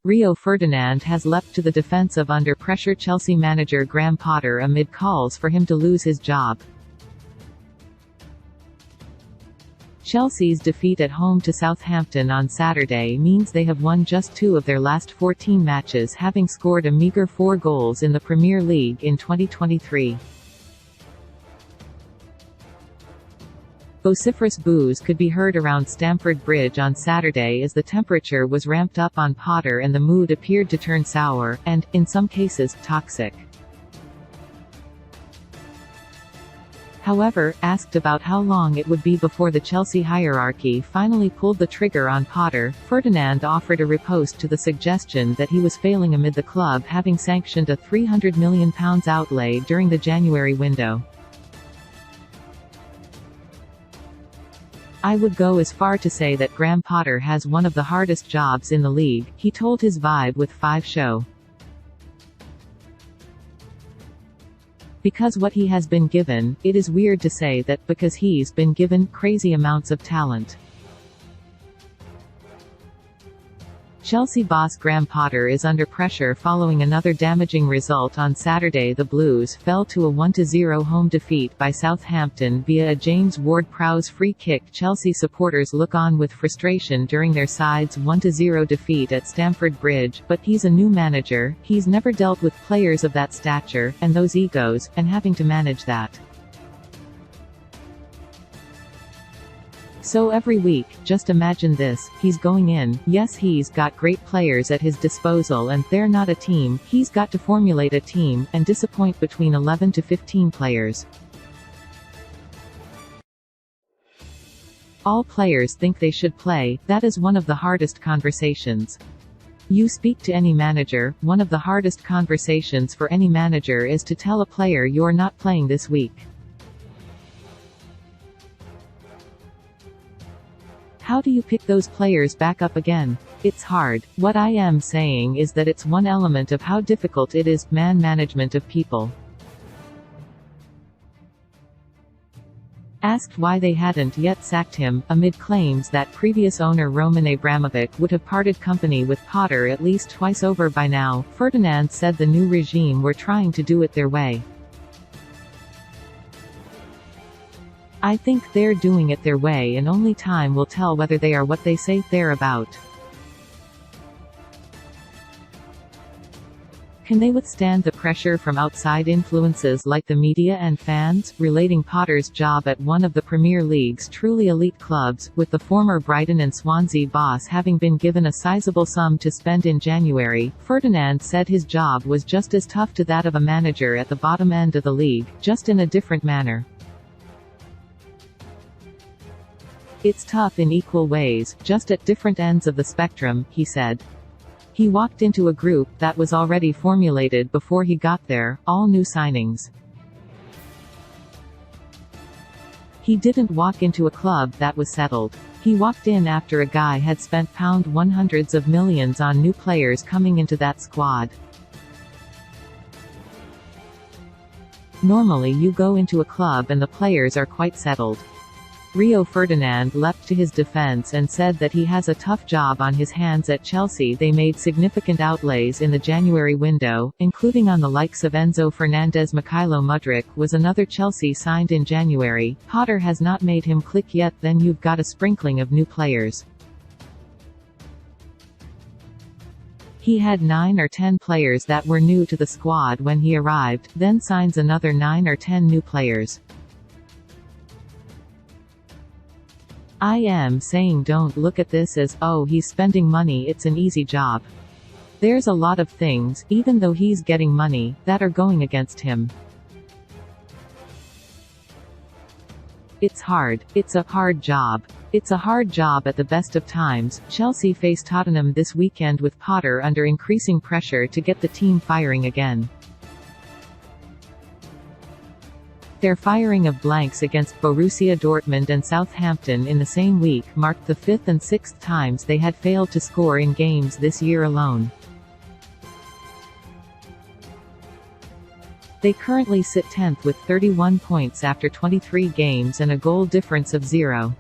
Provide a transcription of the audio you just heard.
Rio Ferdinand has leapt to the defensive under pressure Chelsea manager Graham Potter amid calls for him to lose his job. Chelsea's defeat at home to Southampton on Saturday means they have won just 2 of their last 14 matches, having scored a meagre 4 goals in the Premier League in 2023. Vociferous boos could be heard around Stamford Bridge on Saturday as the temperature was ramped up on Potter and the mood appeared to turn sour, and, in some cases, toxic. However, asked about how long it would be before the Chelsea hierarchy finally pulled the trigger on Potter, Ferdinand offered a riposte to the suggestion that he was failing amid the club having sanctioned a £300 million outlay during the January window. "I would go as far to say that Graham Potter has one of the hardest jobs in the league," he told his Vibe with 5 Show. "Because what he has been given, it is weird to say that, because he's been given crazy amounts of talent." Chelsea boss Graham Potter is under pressure following another damaging result on Saturday. The Blues fell to a 1-0 home defeat by Southampton via a James Ward-Prowse free kick. Chelsea supporters look on with frustration during their side's 1-0 defeat at Stamford Bridge, but he's a new manager, he's never dealt with players of that stature, and those egos, and having to manage that. So every week, just imagine this, he's going in, yes he's got great players at his disposal and they're not a team, he's got to formulate a team, and disappoint between 11 to 15 players. All players think they should play, that is one of the hardest conversations. You speak to any manager, one of the hardest conversations for any manager is to tell a player you're not playing this week. How do you pick those players back up again? It's hard. What I am saying is that it's one element of how difficult it is, man management of people. Asked why they hadn't yet sacked him, amid claims that previous owner Roman Abramovich would have parted company with Potter at least twice over by now, Ferdinand said the new regime were trying to do it their way. "I think they're doing it their way and only time will tell whether they are what they say they're about. Can they withstand the pressure from outside influences like the media and fans?" Relating Potter's job at one of the Premier League's truly elite clubs, with the former Brighton and Swansea boss having been given a sizable sum to spend in January, Ferdinand said his job was just as tough to that of a manager at the bottom end of the league, just in a different manner. "It's tough in equal ways, just at different ends of the spectrum," he said. He walked into a group that was already formulated before he got there, all new signings. He didn't walk into a club that was settled. He walked in after a guy had spent £100s of millions on new players coming into that squad. Normally you go into a club and the players are quite settled. Rio Ferdinand leapt to his defense and said that he has a tough job on his hands at Chelsea. They made significant outlays in the January window, including on the likes of Enzo Fernandez. Mykhailo Mudryk was another Chelsea signed in January. Potter has not made him click yet. Then you've got a sprinkling of new players. He had 9 or 10 players that were new to the squad when he arrived, then signs another 9 or 10 new players. I am saying don't look at this as, oh he's spending money, it's an easy job. There's a lot of things, even though he's getting money, that are going against him. It's hard. It's a hard job. It's a hard job at the best of times. Chelsea face Tottenham this weekend with Potter under increasing pressure to get the team firing again. Their firing of blanks against Borussia Dortmund and Southampton in the same week marked the 5th and 6th times they had failed to score in games this year alone. They currently sit 10th with 31 points after 23 games and a goal difference of 0.